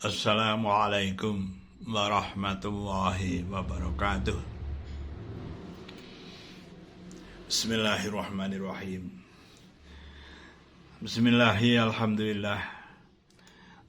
Assalamualaikum warahmatullahi wabarakatuh. Bismillahirrahmanirrahim. Bismillahirrahmanirrahim.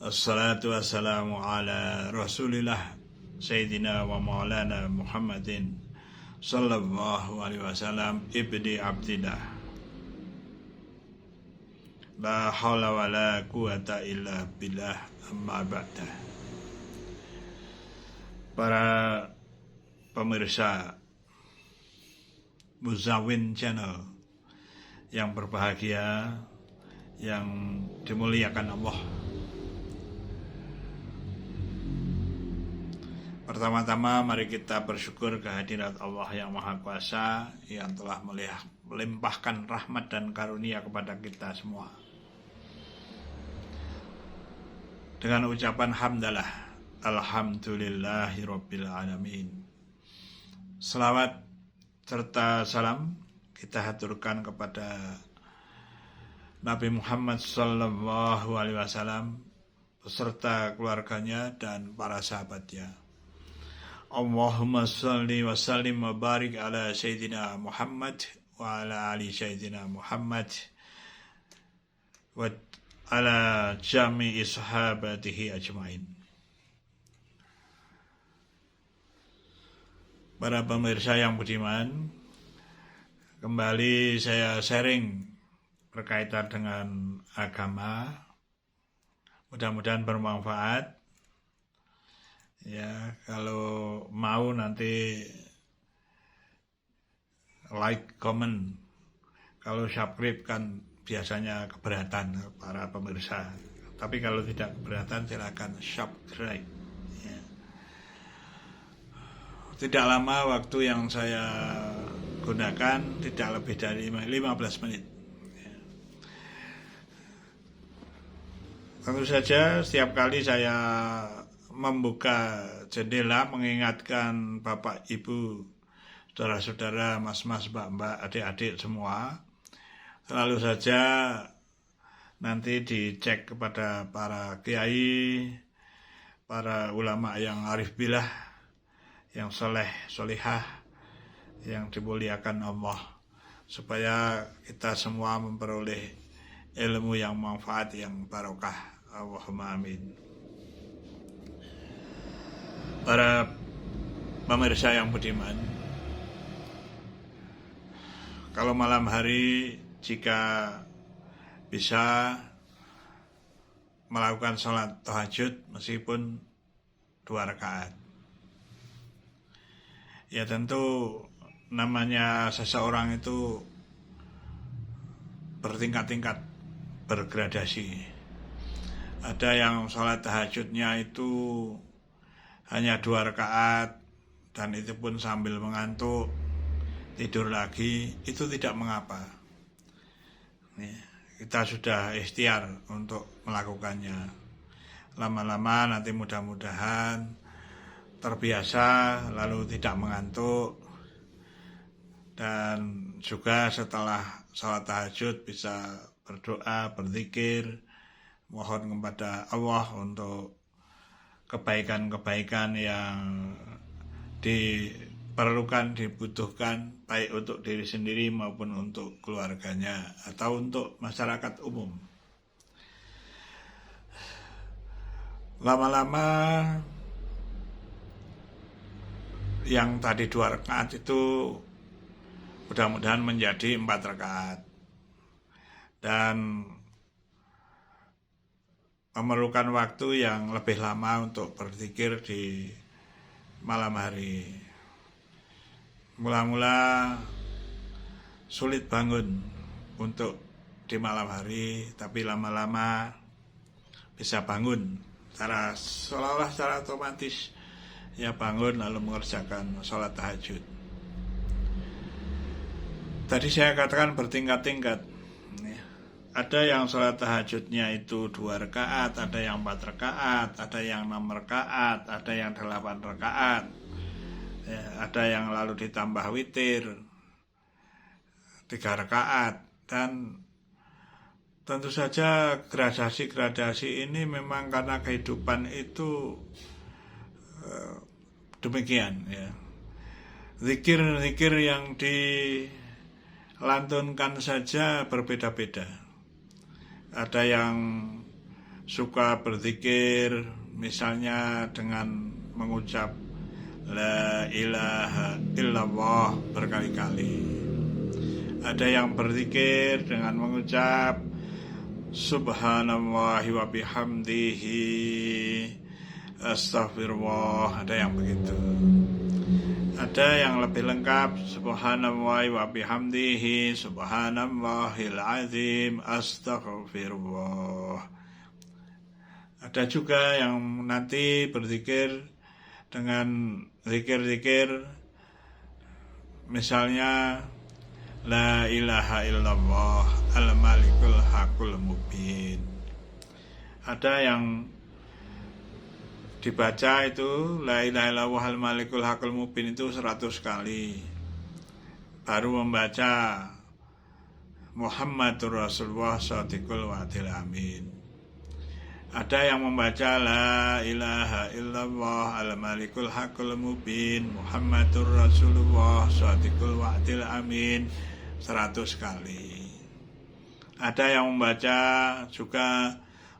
Assalatu wassalamu ala rasulillah Sayyidina wa maulana Muhammadin sallallahu alaihi wasallam ibni abdillah. La hawla wa la quwata illa billah, amma ba'da. Para pemirsa Muzawin Channel yang berbahagia, yang dimuliakan Allah, pertama-tama mari kita bersyukur kehadirat Allah yang Maha Kuasa yang telah melimpahkan rahmat dan karunia kepada kita semua. Dengan ucapan hamdalah, alhamdulillahirabbil alamin. Selawat serta salam kita haturkan kepada Nabi Muhammad sallallahu alaihi wasallam beserta keluarganya dan para sahabatnya. Allahumma shalli wa sallim wa barik ala Sayyidina Muhammad wa ala ali Sayyidina Muhammad wa ala jami'i sahabatihi ajmain. Para pemirsa yang budiman, kembali saya sharing berkaitan dengan agama. Mudah-mudahan bermanfaat. Ya, kalau mau nanti like, comment. Kalau subscribe kan biasanya keberatan para pemirsa. Tapi kalau tidak keberatan silakan subscribe. Ya. Tidak lama waktu yang saya gunakan, tidak lebih dari 15 menit. Ya. Tentu saja setiap kali saya membuka jendela mengingatkan Bapak Ibu, saudara-saudara, mas-mas, mbak-mbak, adik-adik semua, selalu saja nanti dicek kepada para kiai, para ulama yang arif billah, yang soleh, solihah, yang dimuliakan Allah, supaya kita semua memperoleh ilmu yang manfaat, yang barokah. Allahumma amin. Para pemirsa yang budiman, kalau malam hari jika bisa melakukan sholat tahajud meskipun 2 rakaat. Ya tentu namanya seseorang itu bertingkat-tingkat, bergradasi. Ada yang sholat tahajudnya itu hanya 2 rakaat dan itu pun sambil mengantuk, tidur lagi, itu tidak mengapa. Kita sudah ikhtiar untuk melakukannya. Lama-lama nanti mudah-mudahan terbiasa lalu tidak mengantuk, dan juga setelah sholat tahajud bisa berdoa, berzikir, mohon kepada Allah untuk kebaikan-kebaikan yang diperlukan, dibutuhkan, baik untuk diri sendiri maupun untuk keluarganya atau untuk masyarakat umum. Lama-lama yang tadi 2 rakaat itu mudah-mudahan menjadi 4 rakaat dan memerlukan waktu yang lebih lama untuk berzikir di malam hari. Mula-mula sulit bangun untuk di malam hari, tapi lama-lama bisa bangun seolah-olah secara otomatis. Ya, bangun lalu mengerjakan sholat tahajud. Tadi saya katakan bertingkat-tingkat. Ada yang sholat tahajudnya itu 2 rakaat, ada yang 4 rakaat, ada yang 6 rakaat, ada yang 8 rakaat, ya, ada yang lalu ditambah witir 3 rakaat, dan tentu saja gradasi-gradasi ini memang karena kehidupan itu demikian ya. Zikir-zikir yang dilantunkan saja berbeda-beda. Ada yang suka berzikir misalnya dengan mengucap la ilaha illallah berkali-kali. Ada yang berzikir dengan mengucap subhanallahi wa bihamdihi astaghfirullah. Ada yang begitu. Ada yang lebih lengkap subhanallahi wa bihamdihi subhanallahil azim astaghfirullah. Ada juga yang nanti berzikir dengan zikir-zikir misalnya la ilaha illallah al-malikul hakul mubin. Ada yang dibaca itu la ilaha illallah al-malikul hakul mubin itu 100 kali. Baru membaca Muhammadur Rasulullah shadiqul wa'dil amin. Ada yang membaca la ilaha illallah al-malikul hakul mubin Muhammadur Rasulullah shadiqul wa'dil amin 100 kali. Ada yang membaca juga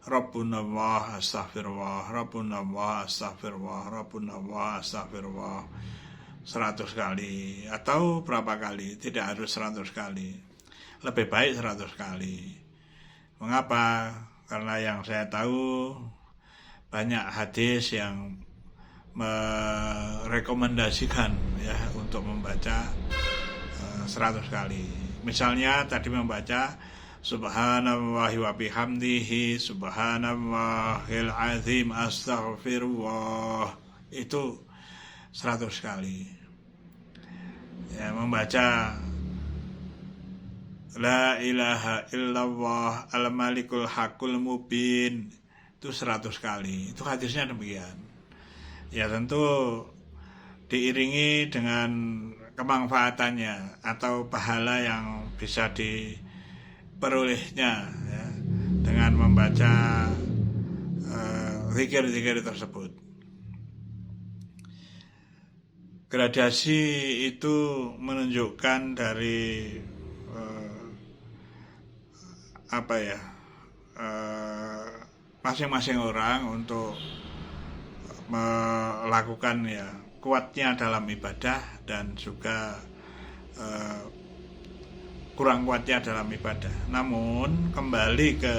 Rabbunallah astaghfirullah, Rabbunallah astaghfirullah, Rabbunallah astaghfirullah 100 kali atau berapa kali, tidak harus 100 kali. Lebih baik 100 kali. Mengapa? Karena yang saya tahu banyak hadis yang merekomendasikan ya untuk membaca 100 kali. Misalnya tadi membaca subhanallahi wa bihamdihi subhanallahil azim astaghfirullah itu 100 kali. Ya, membaca la ilaha illallah al-malikul hakul mubin itu 100 kali. Itu hadisnya demikian. Ya tentu diiringi dengan kemanfaatannya atau pahala yang bisa diperolehnya ya, dengan membaca zikir-zikir tersebut. Gradasi itu menunjukkan dari masing-masing orang untuk melakukan ya kuatnya dalam ibadah dan juga kurang kuatnya dalam ibadah. Namun kembali ke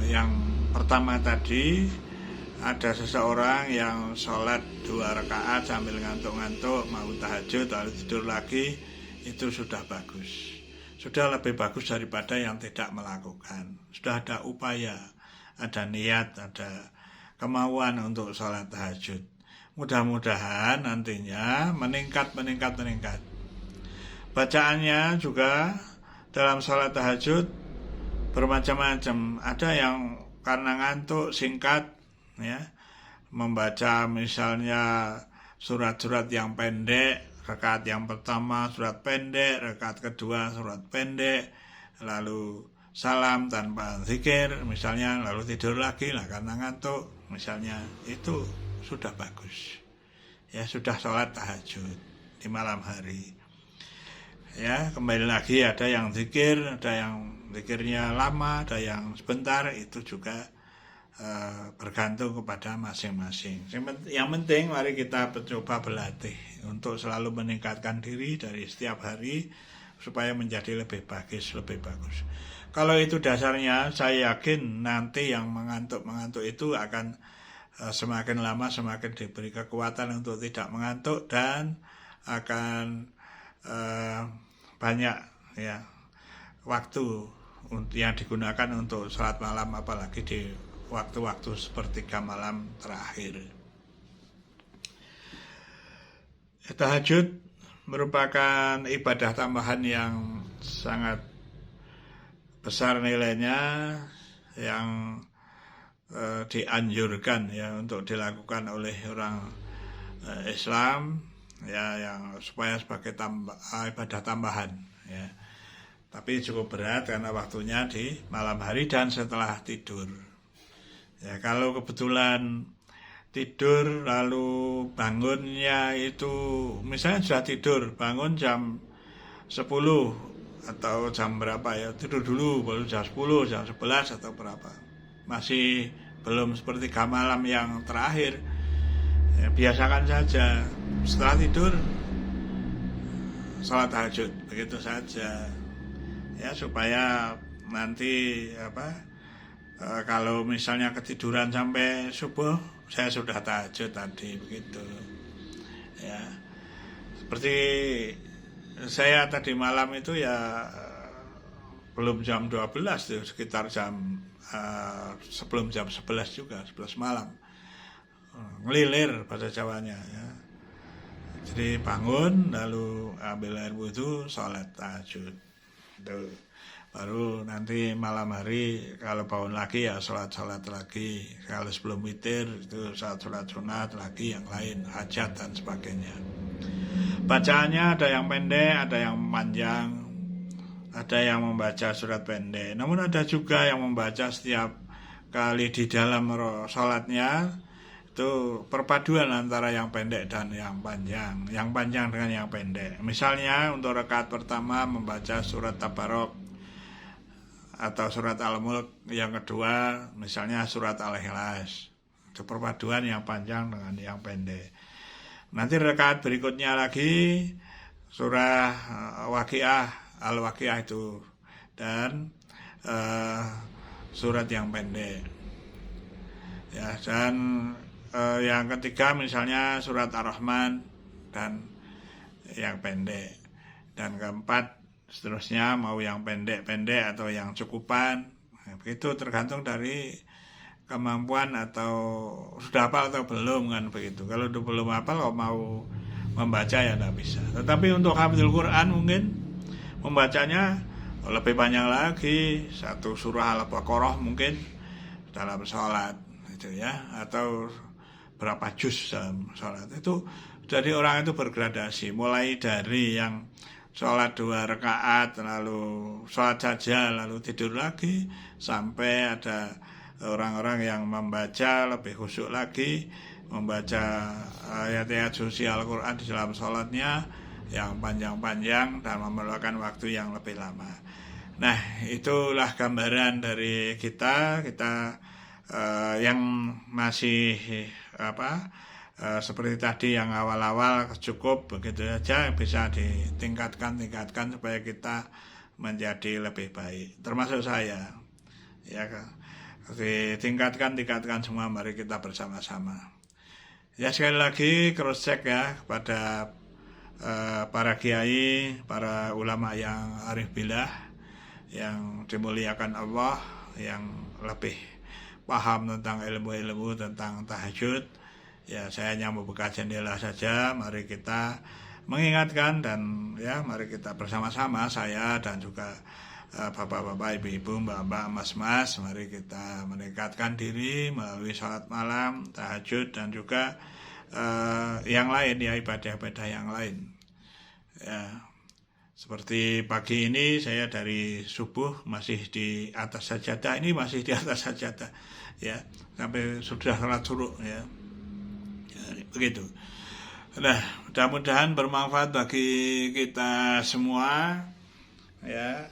yang pertama tadi, ada seseorang yang sholat 2 rakaat sambil ngantuk-ngantuk mau tahajud lalu tidur lagi, itu sudah bagus. Sudah lebih bagus daripada yang tidak melakukan. Sudah ada upaya, ada niat, ada kemauan untuk sholat tahajud. Mudah-mudahan nantinya meningkat. Bacaannya juga dalam sholat tahajud bermacam-macam. Ada yang karena ngantuk singkat, ya, membaca misalnya surat-surat yang pendek, rakaat yang pertama surat pendek, rakaat kedua surat pendek, lalu salam tanpa zikir misalnya, lalu tidur lagi lah karena ngantuk misalnya, itu sudah bagus ya, sudah sholat tahajud di malam hari ya. Kembali lagi, ada yang zikir, ada yang zikirnya lama, ada yang sebentar, itu juga bergantung kepada masing-masing. Yang penting mari kita coba berlatih untuk selalu meningkatkan diri dari setiap hari supaya menjadi lebih bagus. Kalau itu dasarnya, saya yakin nanti yang mengantuk itu akan semakin lama semakin diberi kekuatan untuk tidak mengantuk, dan akan banyak ya waktu yang digunakan untuk sholat malam, apalagi di waktu-waktu sepertiga malam terakhir. Tahajud merupakan ibadah tambahan yang sangat besar nilainya, yang dianjurkan ya untuk dilakukan oleh orang Islam ya, yang supaya sebagai ibadah tambahan ya. tapi cukup berat karena waktunya di malam hari dan setelah tidur. Ya, kalau kebetulan tidur lalu bangunnya itu misalnya sudah tidur, bangun jam 10 atau jam berapa ya, tidur dulu baru jam 10, jam 11 atau berapa, masih belum sepertiga malam yang terakhir, ya, biasakan saja setelah tidur sholat tahajud, begitu saja ya, supaya nanti kalau misalnya ketiduran sampai subuh, saya sudah tahajud tadi, begitu ya. Seperti saya tadi malam itu ya belum jam 12 tuh, sekitar jam sebelum jam 11 juga, 11 malam, ngelilir pada Jawanya ya. Jadi bangun lalu ambil air wudhu, sholat tahajud tuh. Baru nanti malam hari kalau bangun lagi ya sholat lagi. Kalau sebelum witir itu sholat sunat lagi, yang lain hajat dan sebagainya. Bacaannya ada yang pendek, ada yang panjang, ada yang membaca surat pendek. Namun ada juga yang membaca setiap kali di dalam sholatnya itu perpaduan antara yang pendek dan yang panjang dengan yang pendek. Misalnya untuk rakaat pertama membaca surat Tabarok atau surat Al-Mulk, yang kedua misalnya surat Al-Ikhlas. Itu perpaduan yang panjang dengan yang pendek. Nanti rakaat berikutnya lagi surah Waqiah, Al-Waqiah itu, dan surat yang pendek. Ya, dan yang ketiga misalnya surat Ar-Rahman dan yang pendek, dan keempat seterusnya mau yang pendek-pendek atau yang cukupan. Nah, begitu tergantung dari kemampuan atau sudah hafal atau belum, kan begitu. Kalau belum hafal kalau mau membaca ya tidak bisa. Tetapi untuk hafizul Quran mungkin membacanya lebih banyak lagi, satu surah Al-Baqarah mungkin dalam sholat itu ya, atau berapa juz dalam sholat itu. Jadi orang itu bergradasi, mulai dari yang sholat 2 rakaat lalu sholat saja lalu tidur lagi, sampai ada orang-orang yang membaca lebih khusyuk lagi, membaca ayat-ayat suci Al-Quran di dalam sholatnya yang panjang-panjang dan memerlukan waktu yang lebih lama. Nah, itulah gambaran dari kita yang masih seperti tadi yang awal-awal cukup begitu saja, bisa ditingkatkan supaya kita menjadi lebih baik, termasuk saya ya. Ditingkatkan semua, mari kita bersama-sama ya. Sekali lagi cross check ya kepada para kiai, para ulama yang arif billah, yang dimuliakan Allah, yang lebih paham tentang ilmu-ilmu tentang tahajud ya. Saya hanya membuka jendela saja, mari kita mengingatkan dan ya mari kita bersama-sama, saya dan juga bapak-bapak, ibu-ibu, mbak-mbak, mas-mas, mari kita meningkatkan diri melalui sholat malam, tahajud, dan juga yang lain ya, ibadah-ibadah yang lain ya. Seperti pagi ini saya dari subuh masih di atas sajadah, ini masih di atas sajadah ya, sampai sudah sholat suruh ya, begitu. Nah, mudah-mudahan bermanfaat bagi kita semua ya.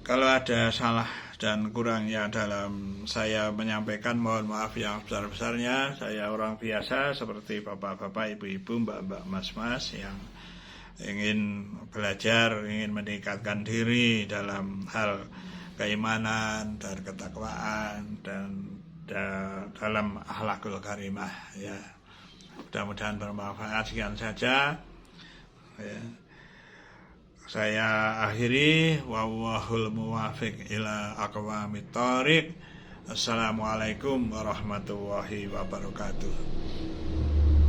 Kalau ada salah dan kurangnya dalam saya menyampaikan, mohon maaf yang besar-besarnya. Saya orang biasa seperti bapak-bapak, ibu-ibu, mbak-mbak, mas-mas yang ingin belajar, ingin meningkatkan diri dalam hal keimanan dan ketakwaan dan dalam akhlakul karimah ya. Mudah-mudahan bermanfaat. Sekian saja ya. Saya akhiri, wallahul muwafiq ila aqwamit thoriq. Assalamualaikum warahmatullahi wabarakatuh.